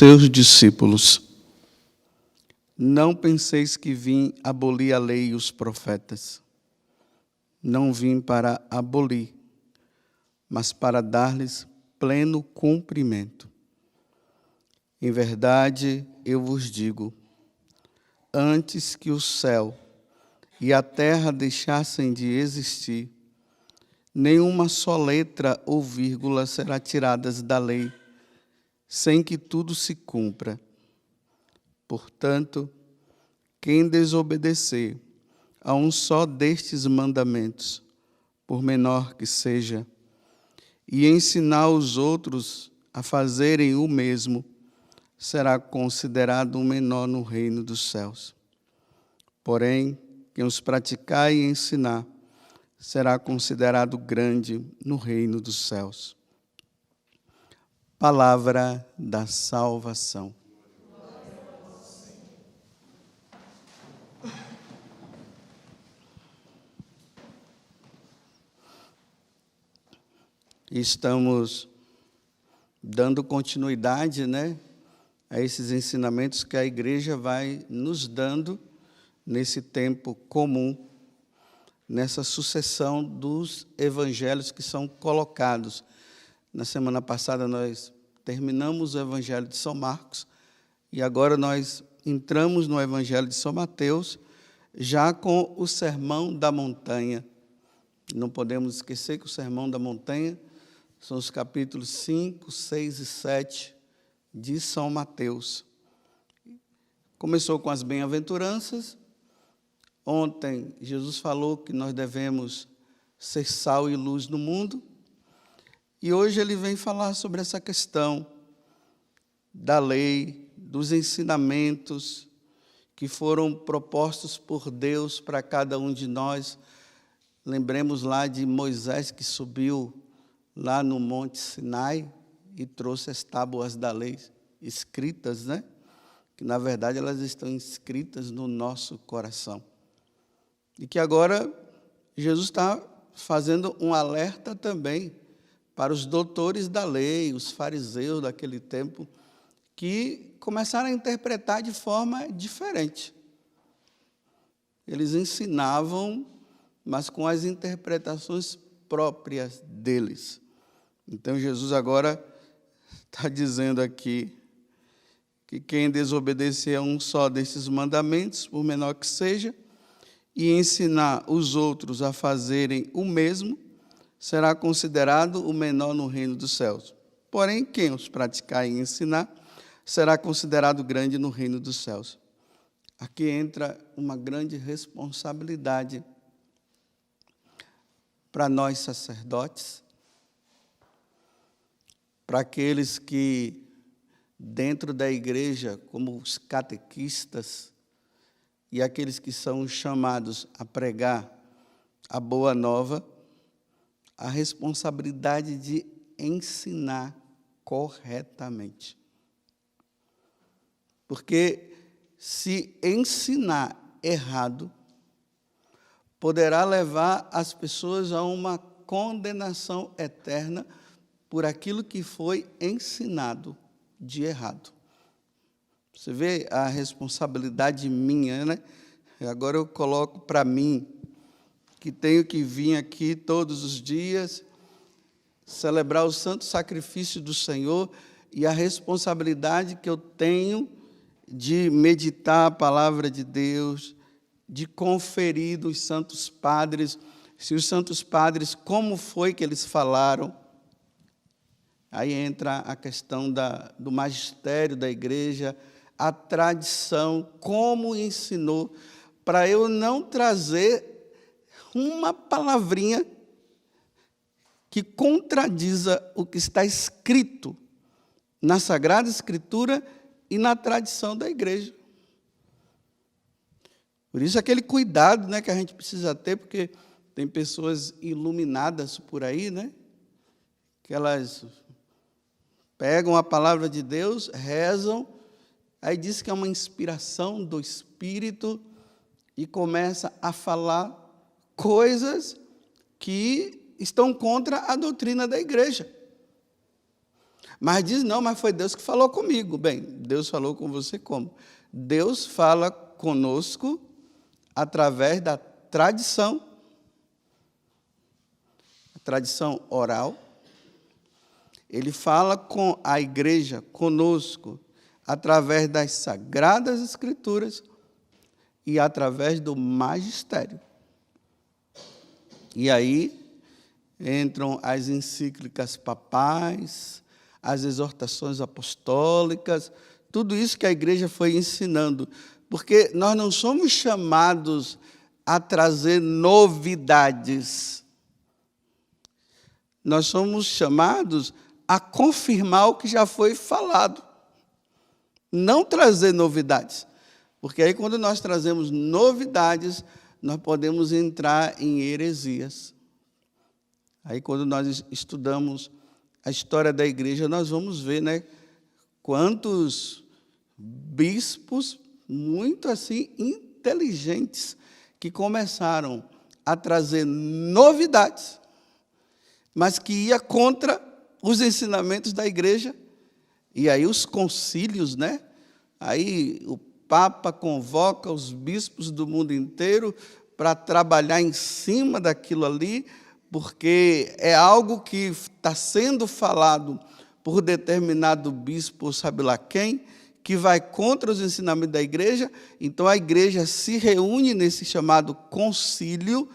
seus discípulos: não penseis que vim abolir a lei e os profetas. Não vim para abolir, mas para dar-lhes pleno cumprimento. Em verdade, eu vos digo, antes que o céu e a terra deixassem de existir, nenhuma só letra ou vírgula será tiradas da lei, sem que tudo se cumpra. Portanto, quem desobedecer a um só destes mandamentos, por menor que seja, e ensinar os outros a fazerem o mesmo, será considerado um menor no reino dos céus. Porém, quem os praticar e ensinar, será considerado grande no reino dos céus. Palavra da salvação. Estamos dando continuidade, a esses ensinamentos que a igreja vai nos dando nesse tempo comum, nessa sucessão dos evangelhos que são colocados. Na semana passada nós terminamos o evangelho de São Marcos e agora nós entramos no evangelho de São Mateus, já com o Sermão da Montanha. Não podemos esquecer que o Sermão da Montanha são os capítulos 5, 6 e 7 de São Mateus. Começou com as bem-aventuranças. Ontem, Jesus falou que nós devemos ser sal e luz no mundo. E hoje ele vem falar sobre essa questão da lei, dos ensinamentos que foram propostos por Deus para cada um de nós. Lembremos lá de Moisés, que subiu lá no Monte Sinai e trouxe as tábuas da lei escritas, que na verdade elas estão escritas no nosso coração. E que agora Jesus está fazendo um alerta também para os doutores da lei, os fariseus daquele tempo, que começaram a interpretar de forma diferente. Eles ensinavam, mas com as interpretações próprias deles. Então, Jesus agora está dizendo aqui que quem desobedecer a um só desses mandamentos, por menor que seja, e ensinar os outros a fazerem o mesmo, será considerado o menor no reino dos céus. Porém, quem os praticar e ensinar, será considerado grande no reino dos céus. Aqui entra uma grande responsabilidade para nós sacerdotes, para aqueles que, dentro da igreja, como os catequistas, e aqueles que são chamados a pregar a boa nova, a responsabilidade de ensinar corretamente. Porque se ensinar errado, poderá levar as pessoas a uma condenação eterna por aquilo que foi ensinado de errado. Você vê a responsabilidade minha, Agora eu coloco para mim, que tenho que vir aqui todos os dias, celebrar o santo sacrifício do Senhor e a responsabilidade que eu tenho de meditar a palavra de Deus, de conferir dos santos padres, se os santos padres, como foi que eles falaram. Aí entra a questão do magistério da igreja, a tradição, como ensinou, para eu não trazer uma palavrinha que contradiza o que está escrito na Sagrada Escritura e na tradição da igreja. Por isso, aquele cuidado que a gente precisa ter, porque tem pessoas iluminadas por aí, que elas pegam a palavra de Deus, rezam, aí diz que é uma inspiração do Espírito e começa a falar coisas que estão contra a doutrina da igreja. Mas diz, não, mas foi Deus que falou comigo. Bem, Deus falou com você como? Deus fala conosco através da tradição. A tradição oral. Ele fala com a igreja, conosco, através das Sagradas Escrituras e através do magistério. E aí entram as encíclicas papais, as exortações apostólicas, tudo isso que a igreja foi ensinando, porque nós não somos chamados a trazer novidades. Nós somos chamados a confirmar o que já foi falado, não trazer novidades. Porque aí, quando nós trazemos novidades, nós podemos entrar em heresias. Aí, quando nós estudamos a história da igreja, nós vamos ver, né, quantos bispos muito assim inteligentes que começaram a trazer novidades, mas que ia contra os ensinamentos da igreja. E aí os concílios, né? Aí o Papa convoca os bispos do mundo inteiro para trabalhar em cima daquilo ali, porque é algo que está sendo falado por determinado bispo, sabe lá quem, que vai contra os ensinamentos da igreja. Então a igreja se reúne nesse chamado concílio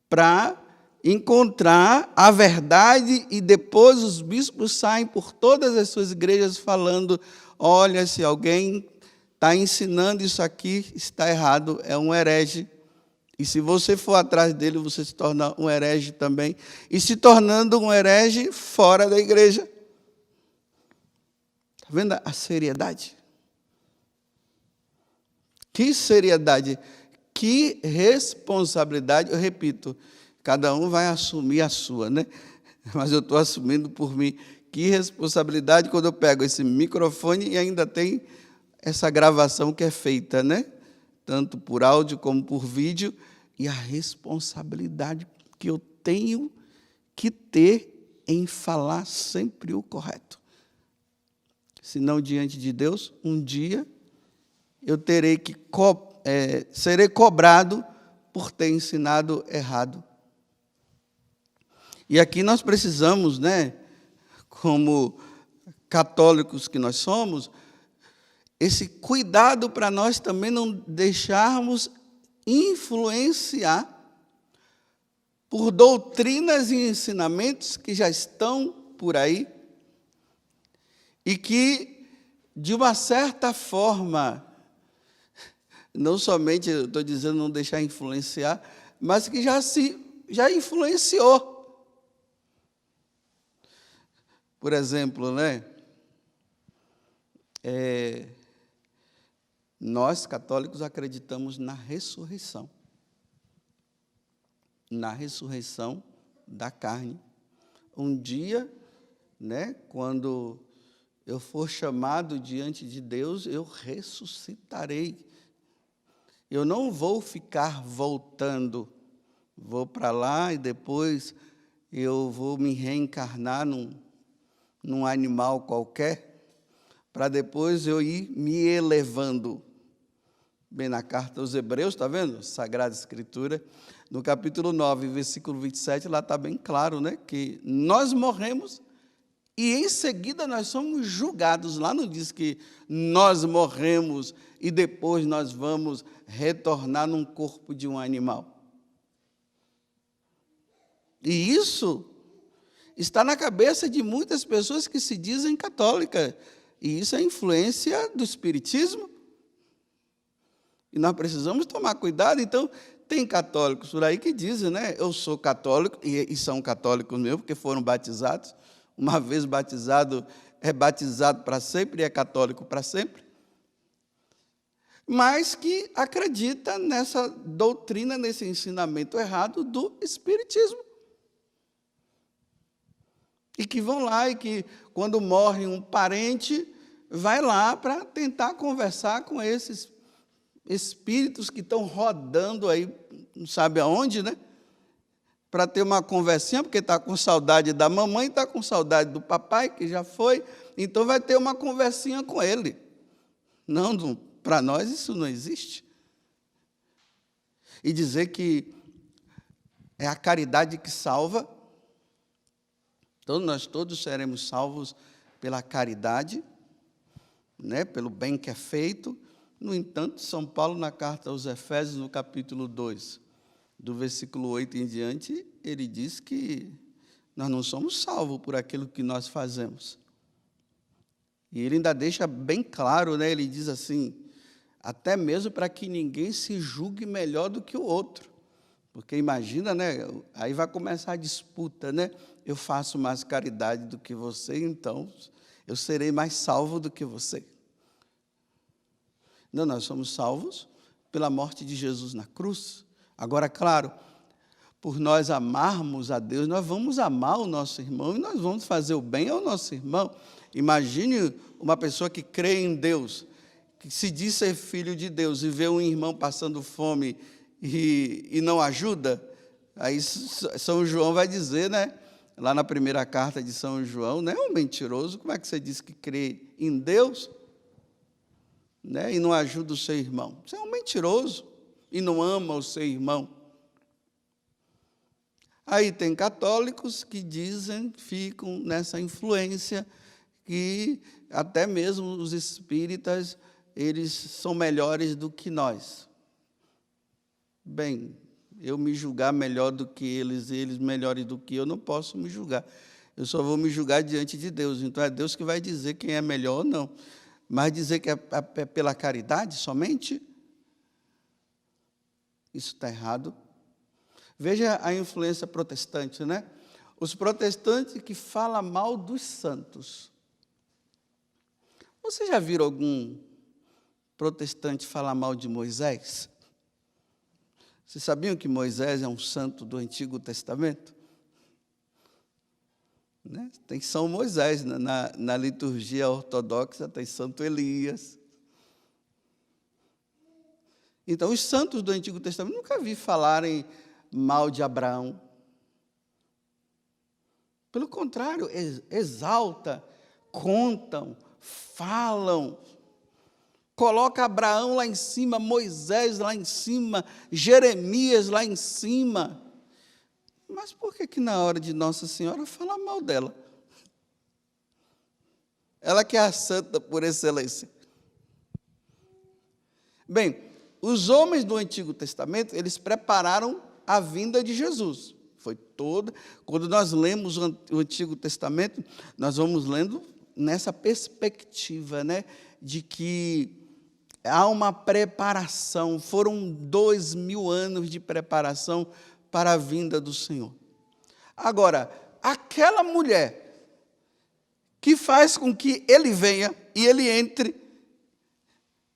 para encontrar a verdade, e depois os bispos saem por todas as suas igrejas falando, olha, se alguém está ensinando isso aqui, está errado, é um herege. E se você for atrás dele, você se torna um herege também. E se tornando um herege fora da igreja. Está vendo a seriedade? Que seriedade, que responsabilidade. Eu repito, cada um vai assumir a sua, né? Mas eu estou assumindo por mim. Que responsabilidade quando eu pego esse microfone e ainda tem essa gravação que é feita, né? Tanto por áudio como por vídeo, e a responsabilidade que eu tenho que ter em falar sempre o correto. Senão, diante de Deus, um dia eu terei que serei cobrado por ter ensinado errado. E aqui nós precisamos, né, como católicos que nós somos, esse cuidado para nós também não deixarmos influenciar por doutrinas e ensinamentos que já estão por aí e que, de uma certa forma, não somente eu estou dizendo não deixar influenciar, mas que já influenciou. Por exemplo, né? Nós, católicos, acreditamos na ressurreição. Na ressurreição da carne. Um dia, né, quando eu for chamado diante de Deus, eu ressuscitarei. Eu não vou ficar voltando. Vou para lá e depois eu vou me reencarnar num animal qualquer, para depois eu ir me elevando. Bem, na carta aos Hebreus, está vendo? Sagrada Escritura, no capítulo 9, versículo 27, lá está bem claro, né? Que nós morremos e em seguida nós somos julgados. Lá não diz que nós morremos e depois nós vamos retornar num corpo de um animal. E isso está na cabeça de muitas pessoas que se dizem católicas. E isso é influência do espiritismo. E nós precisamos tomar cuidado. Então, tem católicos por aí que dizem, né? Eu sou católico, e são católicos mesmo, porque foram batizados. Uma vez batizado, é batizado para sempre e é católico para sempre. Mas que acredita nessa doutrina, nesse ensinamento errado do espiritismo. E que vão lá e que, quando morre um parente, vai lá para tentar conversar com esses espíritos que estão rodando aí, não sabe aonde, né? para ter uma conversinha, porque está com saudade da mamãe, está com saudade do papai, que já foi, então vai ter uma conversinha com ele. Não, para nós isso não existe. E dizer que é a caridade que salva, então nós todos seremos salvos pela caridade, né, pelo bem que é feito. No entanto, São Paulo, na carta aos Efésios, no capítulo 2, do versículo 8 em diante, ele diz que nós não somos salvos por aquilo que nós fazemos. E ele ainda deixa bem claro, né? Ele diz assim, até mesmo para que ninguém se julgue melhor do que o outro. Porque imagina, né? Aí vai começar a disputa, né? Eu faço mais caridade do que você, então eu serei mais salvo do que você. Não, nós somos salvos pela morte de Jesus na cruz. Agora, claro, por nós amarmos a Deus, nós vamos amar o nosso irmão e nós vamos fazer o bem ao nosso irmão. Imagine uma pessoa que crê em Deus, que se diz ser filho de Deus e vê um irmão passando fome e não ajuda. Aí São João vai dizer, né, lá na primeira carta de São João, né, um mentiroso, como é que você diz que crê em Deus, né, e não ajuda o seu irmão? Você é um mentiroso e não ama o seu irmão. Aí tem católicos que dizem, ficam nessa influência, que até mesmo os espíritas, eles são melhores do que nós. Bem, eu me julgar melhor do que eles melhores do que eu, não posso me julgar. Eu só vou me julgar diante de Deus. Então é Deus que vai dizer quem é melhor ou não. Mas dizer que é pela caridade somente, isso está errado. Veja a influência protestante, né? Os protestantes que falam mal dos santos. Você já viram algum protestante falar mal de Moisés? Vocês sabiam que Moisés é um santo do Antigo Testamento? Né? Tem São Moisés, na liturgia ortodoxa tem Santo Elias. Então, os santos do Antigo Testamento, nunca vi falarem mal de Abraão. Pelo contrário, exalta, contam, falam, coloca Abraão lá em cima, Moisés lá em cima, Jeremias lá em cima. Mas por que na hora de Nossa Senhora fala mal dela? Ela que é a santa por excelência. Bem, os homens do Antigo Testamento, eles prepararam a vinda de Jesus. Foi toda. Quando nós lemos o Antigo Testamento, nós vamos lendo nessa perspectiva, né, de que há uma preparação. Foram 2000 anos de preparação para a vinda do Senhor. Agora, aquela mulher que faz com que ele venha e ele entre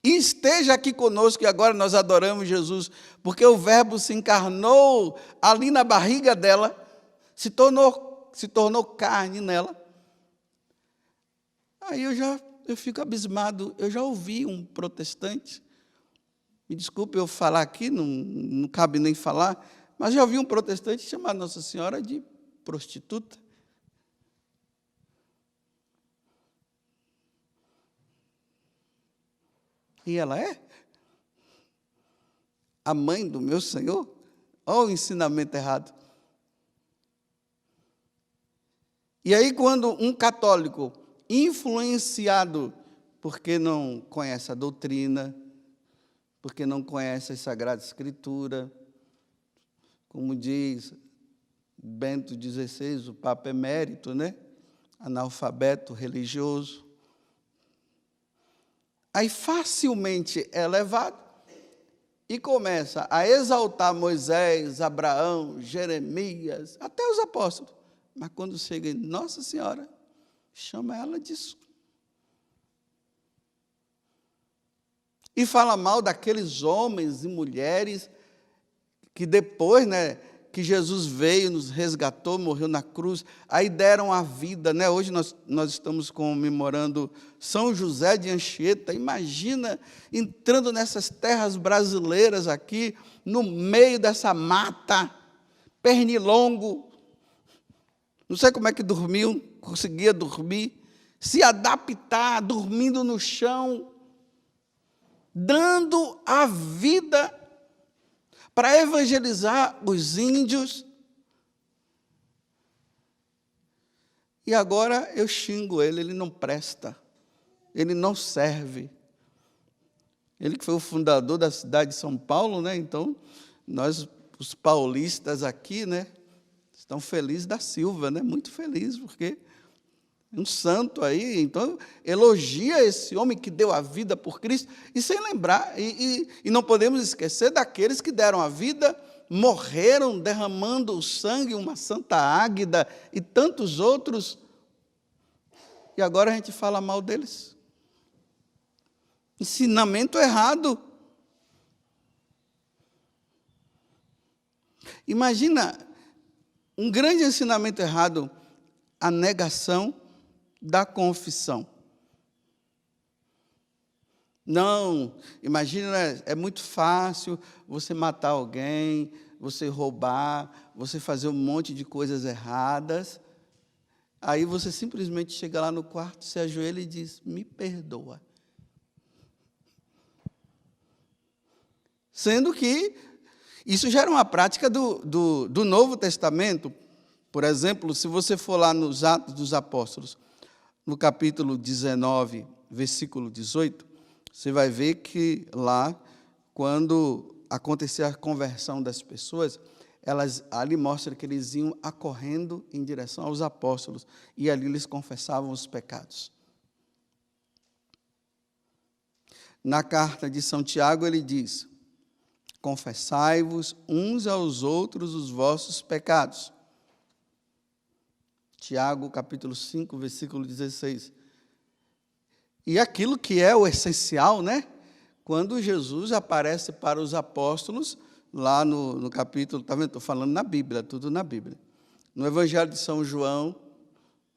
e esteja aqui conosco, e agora nós adoramos Jesus, porque o Verbo se encarnou ali na barriga dela, se tornou carne nela. Aí eu fico abismado. Eu já ouvi um protestante, me desculpe eu falar aqui, não cabe nem falar, mas já ouvi um protestante chamar Nossa Senhora de prostituta. E ela é a mãe do meu Senhor? Olha o ensinamento errado. E aí, quando um católico, influenciado, porque não conhece a doutrina, porque não conhece a Sagrada Escritura, como diz Bento XVI, o Papa Emérito, né? Analfabeto religioso, aí facilmente é levado e começa a exaltar Moisés, Abraão, Jeremias, até os apóstolos. Mas quando chega em Nossa Senhora, chama ela disso. E fala mal daqueles homens e mulheres que depois, né, que Jesus veio, nos resgatou, morreu na cruz, aí deram a vida, né? Hoje nós estamos comemorando São José de Anchieta. Imagina entrando nessas terras brasileiras aqui, no meio dessa mata, pernilongo, não sei como é que dormiam, conseguia dormir, se adaptar, dormindo no chão, dando a vida para evangelizar os índios. E agora eu xingo ele não presta, ele não serve. Ele que foi o fundador da cidade de São Paulo, né? Então, nós, os paulistas aqui, né, estão felizes da Silva, né? Muito felizes, porque um santo aí, então, elogia esse homem que deu a vida por Cristo, e sem lembrar, e não podemos esquecer daqueles que deram a vida, morreram derramando o sangue, uma Santa Águida e tantos outros, e agora a gente fala mal deles. Ensinamento errado. Imagina um grande ensinamento errado, a negação da confissão. Não, imagina, é muito fácil você matar alguém, você roubar, você fazer um monte de coisas erradas. Aí você simplesmente chega lá no quarto, se ajoelha e diz, me perdoa. Sendo que isso já era uma prática do Novo Testamento. Por exemplo, se você for lá nos Atos dos Apóstolos, no capítulo 19, versículo 18, você vai ver que lá, quando acontecia a conversão das pessoas, ali mostra que eles iam acorrendo em direção aos apóstolos, e ali eles confessavam os pecados. Na carta de São Tiago, ele diz, confessai-vos uns aos outros os vossos pecados. Tiago, capítulo 5, versículo 16. E aquilo que é o essencial, né? Quando Jesus aparece para os apóstolos, lá no capítulo, está vendo? Estou falando na Bíblia, tudo na Bíblia. No Evangelho de São João,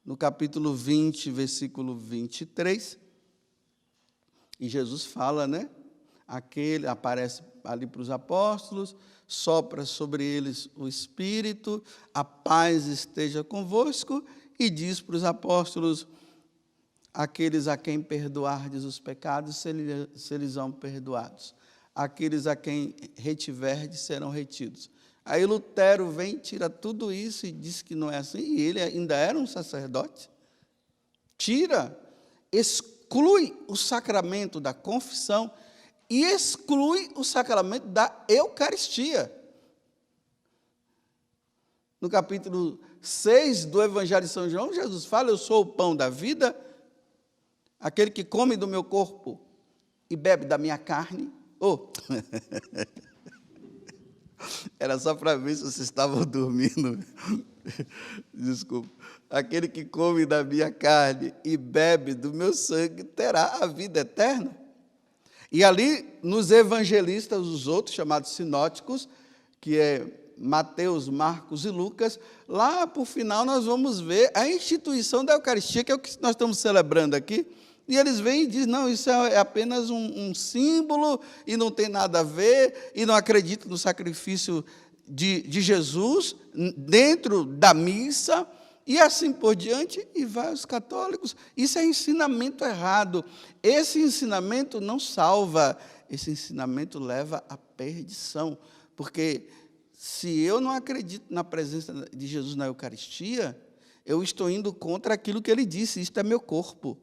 no capítulo 20, versículo 23, e Jesus fala, né? Aquele aparece ali para os apóstolos, sopra sobre eles o Espírito, a paz esteja convosco, e diz para os apóstolos, aqueles a quem perdoardes os pecados, serão são perdoados. Aqueles a quem retiverdes serão retidos. Aí Lutero vem, tira tudo isso e diz que não é assim, e ele ainda era um sacerdote. Tira, exclui o sacramento da confissão e exclui o sacramento da Eucaristia. No capítulo 6 do Evangelho de São João, Jesus fala, eu sou o pão da vida, aquele que come do meu corpo e bebe da minha carne. Oh. Era só para ver se vocês estavam dormindo. Desculpa. Aquele que come da minha carne e bebe do meu sangue terá a vida eterna. E ali, nos evangelistas, os outros, chamados sinóticos, que é Mateus, Marcos e Lucas, lá, por final, nós vamos ver a instituição da Eucaristia, que é o que nós estamos celebrando aqui, e eles vêm e dizem, não, isso é apenas um símbolo, e não tem nada a ver, e não acreditam no sacrifício de Jesus dentro da missa, e assim por diante, e vai aos católicos. Isso é ensinamento errado. Esse ensinamento não salva, esse ensinamento leva à perdição, porque se eu não acredito na presença de Jesus na Eucaristia, eu estou indo contra aquilo que ele disse, isto é meu corpo,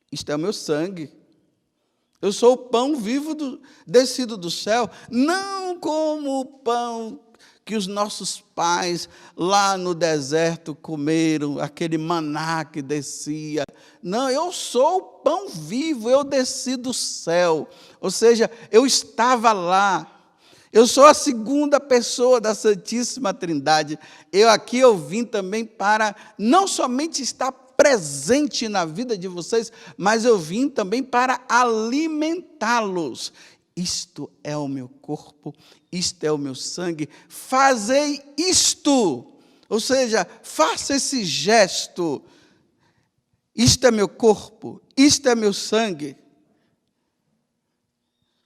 isto é o meu sangue. Eu sou o pão vivo descido do céu, não como o pão que os nossos pais lá no deserto comeram, aquele maná que descia. Não, eu sou o pão vivo, eu desci do céu. Ou seja, eu estava lá. Eu sou a segunda pessoa da Santíssima Trindade. Eu vim também para não somente estar presente na vida de vocês, mas eu vim também para alimentá-los. Isto é o meu corpo, isto é o meu sangue, fazei isto. Ou seja, faça esse gesto. Isto é meu corpo, isto é meu sangue.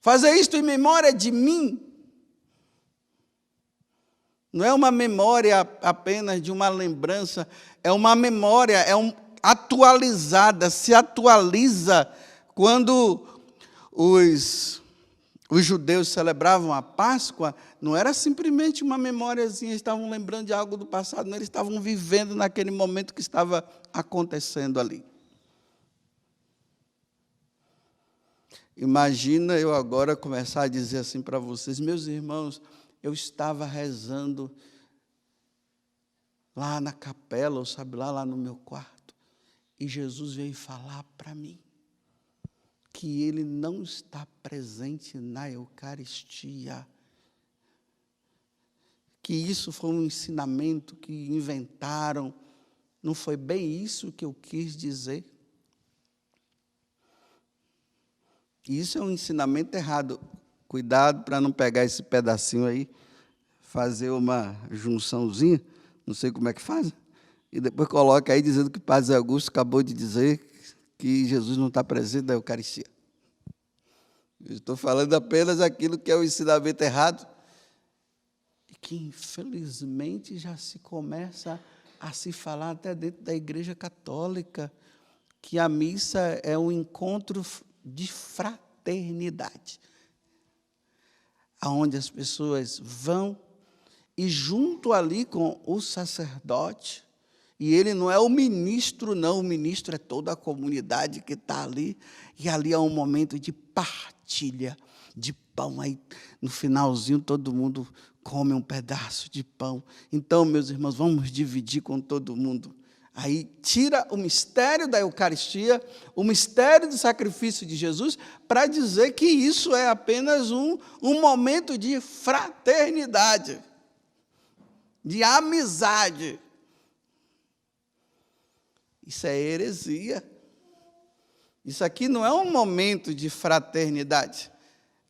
Fazei isto em memória de mim. Não é uma memória apenas de uma lembrança, é uma memória, atualizada, se atualiza. Quando os judeus celebravam a Páscoa, não era simplesmente uma memóriazinha, eles estavam lembrando de algo do passado, não, eles estavam vivendo naquele momento que estava acontecendo ali. Imagina eu agora começar a dizer assim para vocês, meus irmãos, eu estava rezando lá na capela, ou sabe, lá no meu quarto, e Jesus veio falar para mim que Ele não está presente na Eucaristia. Que isso foi um ensinamento que inventaram. Não foi bem isso que eu quis dizer. Isso é um ensinamento errado. Cuidado para não pegar esse pedacinho aí, fazer uma junçãozinha, não sei como é que faz, e depois coloca aí dizendo que o Padre Augusto acabou de dizer que Jesus não está presente na Eucaristia. Eu estou falando apenas aquilo que é o ensinamento errado, e que infelizmente já se começa a se falar até dentro da Igreja Católica, que a missa é um encontro de fraternidade, aonde as pessoas vão e junto ali com o sacerdote, e ele não é o ministro, não, o ministro é toda a comunidade que está ali, e ali é um momento de partilha de pão, aí no finalzinho todo mundo come um pedaço de pão. Então, meus irmãos, vamos dividir com todo mundo. Aí tira o mistério da Eucaristia, o mistério do sacrifício de Jesus, para dizer que isso é apenas um momento de fraternidade, de amizade. Isso é heresia. Isso aqui não é um momento de fraternidade.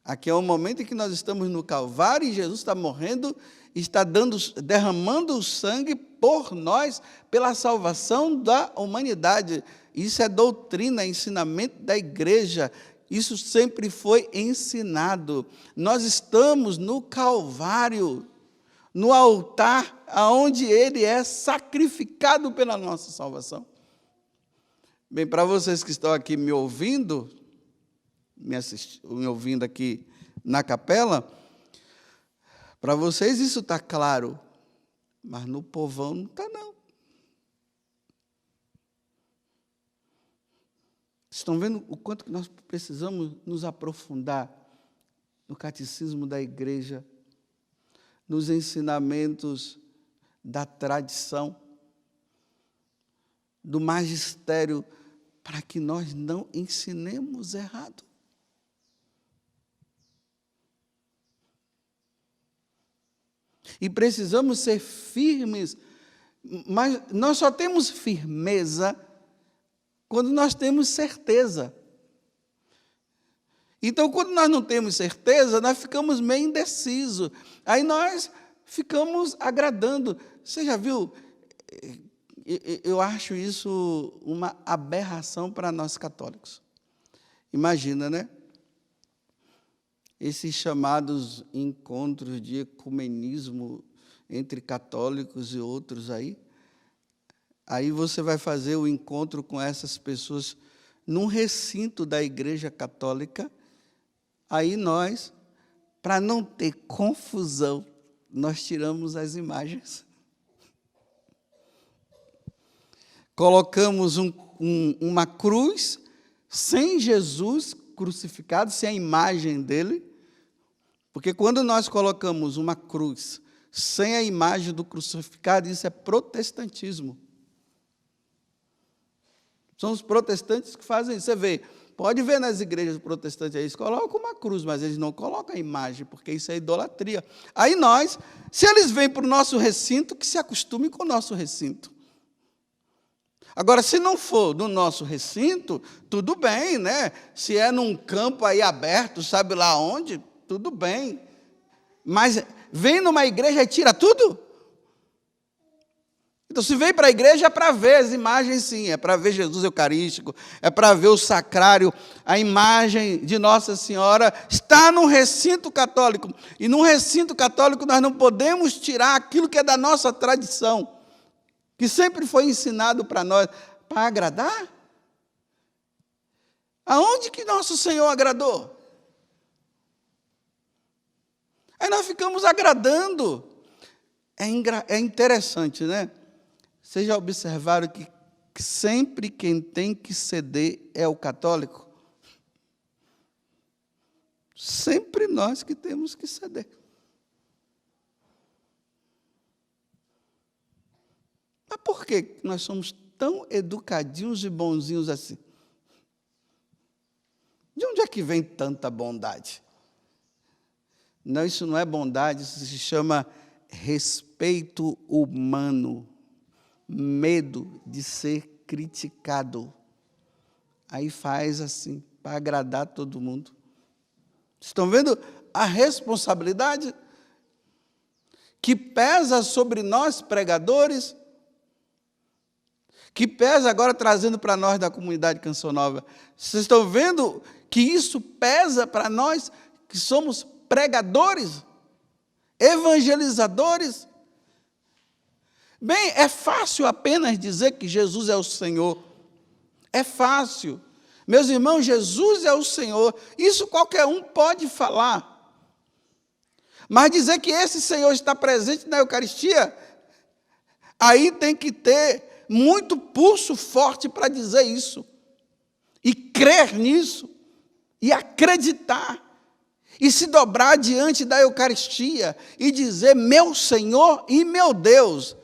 Aqui é um momento em que nós estamos no Calvário e Jesus está morrendo, está derramando o sangue por nós, pela salvação da humanidade. Isso é doutrina, ensinamento da igreja. Isso sempre foi ensinado. Nós estamos no Calvário, no altar, onde Ele é sacrificado pela nossa salvação. Bem, para vocês que estão aqui me ouvindo, me ouvindo aqui na capela, para vocês isso está claro, mas no povão não está, não. Estão vendo o quanto que nós precisamos nos aprofundar no catecismo da igreja, nos ensinamentos da tradição, do magistério, para que nós não ensinemos errado. E precisamos ser firmes, mas nós só temos firmeza quando nós temos certeza. Então, quando nós não temos certeza, nós ficamos meio indecisos. Aí nós ficamos agradando. Você já viu? Eu acho isso uma aberração para nós católicos. Imagina, né? Esses chamados encontros de ecumenismo entre católicos e outros aí. Aí você vai fazer o encontro com essas pessoas num recinto da Igreja Católica. Aí nós, para não ter confusão, nós tiramos as imagens. Colocamos uma cruz sem Jesus crucificado, sem a imagem dele, porque quando nós colocamos uma cruz sem a imagem do crucificado, isso é protestantismo. São os protestantes que fazem isso. Você vê, pode ver nas igrejas protestantes, eles colocam uma cruz, mas eles não colocam a imagem, porque isso é idolatria. Aí nós, se eles vêm para o nosso recinto, que se acostumem com o nosso recinto. Agora, se não for no nosso recinto, tudo bem, né? Se é num campo aí aberto, sabe lá onde, tudo bem. Mas vem numa igreja e tira tudo? Então, se vem para a igreja é para ver as imagens, sim, é para ver Jesus Eucarístico, é para ver o sacrário, a imagem de Nossa Senhora está no recinto católico. E no recinto católico nós não podemos tirar aquilo que é da nossa tradição, que sempre foi ensinado para nós, para agradar. Aonde que Nosso Senhor agradou? Aí nós ficamos agradando. É interessante, né? Vocês já observaram que sempre quem tem que ceder é o católico? Sempre nós que temos que ceder. Mas por que nós somos tão educadinhos e bonzinhos assim? De onde é que vem tanta bondade? Não, isso não é bondade, isso se chama respeito humano. Medo de ser criticado. Aí faz assim, para agradar todo mundo. Estão vendo a responsabilidade que pesa sobre nós, pregadores, que pesa agora trazendo para nós da comunidade Canção Nova. Vocês estão vendo que isso pesa para nós, que somos pregadores, evangelizadores? Bem, é fácil apenas dizer que Jesus é o Senhor. É fácil. Meus irmãos, Jesus é o Senhor. Isso qualquer um pode falar. Mas dizer que esse Senhor está presente na Eucaristia, aí tem que ter muito pulso forte para dizer isso. E crer nisso. E acreditar. E se dobrar diante da Eucaristia. E dizer, meu Senhor e meu Deus.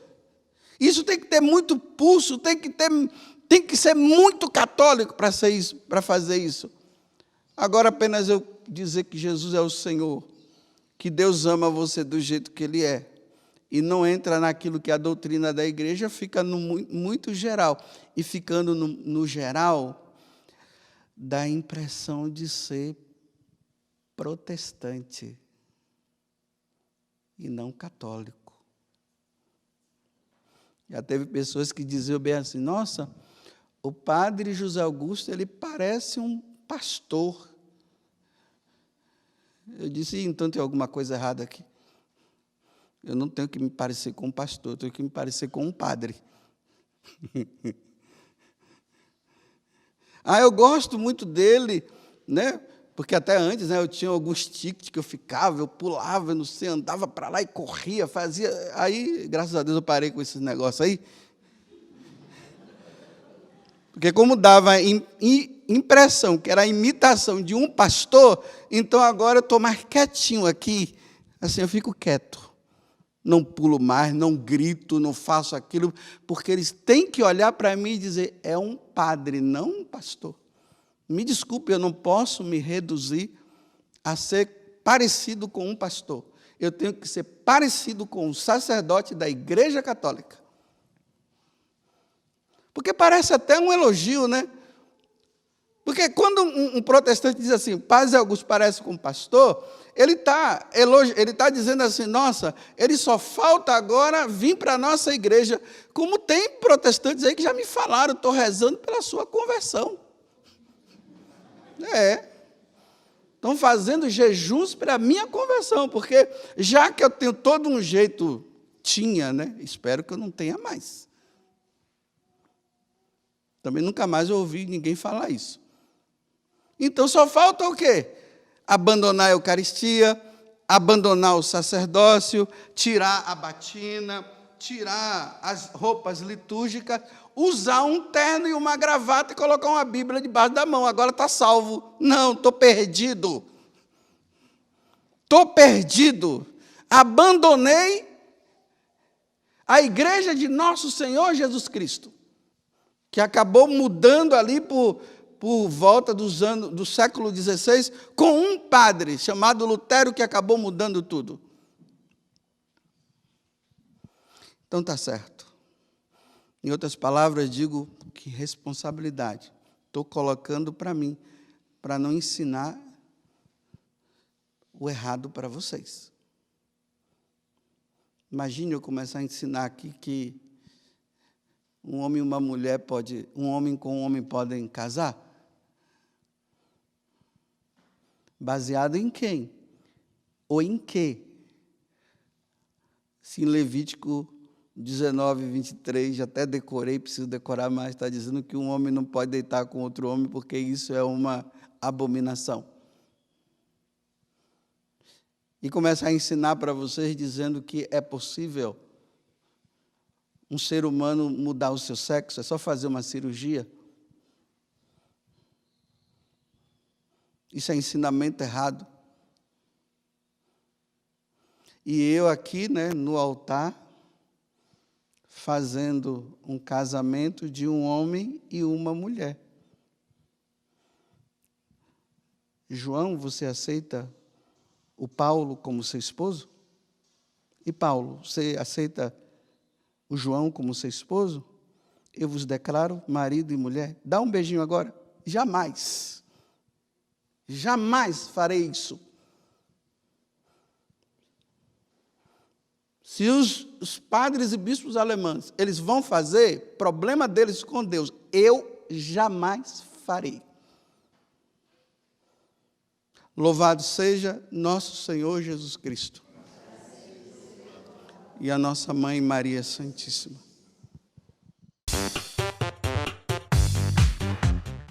Isso tem que ter muito pulso, tem que ser muito católico para fazer isso. Agora, apenas eu dizer que Jesus é o Senhor, que Deus ama você do jeito que Ele é, e não entra naquilo que a doutrina da igreja fica no muito geral. E ficando no geral, dá a impressão de ser protestante e não católico. Já teve pessoas que diziam bem assim, nossa, o padre José Augusto, ele parece um pastor. Eu disse, então tem alguma coisa errada aqui. Eu não tenho que me parecer com um pastor, eu tenho que me parecer com um padre. Eu gosto muito dele, né? Porque até antes, né, eu tinha alguns tiques que eu ficava, eu pulava, não sei, andava para lá e corria, fazia. Aí, graças a Deus, eu parei com esses negócios aí. Porque como dava impressão que era a imitação de um pastor, então agora eu estou mais quietinho aqui. Assim, eu fico quieto. Não pulo mais, não grito, não faço aquilo, porque eles têm que olhar para mim e dizer, é um padre, não um pastor. Me desculpe, eu não posso me reduzir a ser parecido com um pastor. Eu tenho que ser parecido com um sacerdote da Igreja Católica. Porque parece até um elogio, né? Porque quando um protestante diz assim, Padre Augusto parece com um pastor, ele está dizendo assim, nossa, ele só falta agora vir para a nossa igreja. Como tem protestantes aí que já me falaram, estou rezando pela sua conversão. Estão fazendo jejuns para a minha conversão, porque já que eu tenho todo um jeito, né? Espero que eu não tenha mais. Também nunca mais eu ouvi ninguém falar isso. Então só falta o quê? Abandonar a Eucaristia, abandonar o sacerdócio, tirar a batina, tirar as roupas litúrgicas, usar um terno e uma gravata e colocar uma Bíblia debaixo da mão. Agora está salvo. Não, estou perdido. Estou perdido. Abandonei a igreja de nosso Senhor Jesus Cristo, que acabou mudando ali por volta do século XVI, com um padre chamado Lutero, que acabou mudando tudo. Então está certo. Em outras palavras, digo que responsabilidade estou colocando para mim, para não ensinar o errado para vocês. Imagine eu começar a ensinar aqui que um homem e uma mulher um homem com um homem podem casar? Baseado em quem? Ou em quê? Se em Levítico 19, 23, já até decorei, preciso decorar mais, está dizendo que um homem não pode deitar com outro homem porque isso é uma abominação. E começa a ensinar para vocês dizendo que é possível um ser humano mudar o seu sexo, é só fazer uma cirurgia. Isso é ensinamento errado. E eu aqui, no altar, fazendo um casamento de um homem e uma mulher. João, você aceita o Paulo como seu esposo? E Paulo, você aceita o João como seu esposo? Eu vos declaro marido e mulher. Dá um beijinho agora. Jamais. Jamais farei isso. Se os padres e bispos alemães, eles vão fazer, problema deles com Deus. Eu jamais farei. Louvado seja nosso Senhor Jesus Cristo. E a nossa Mãe Maria Santíssima.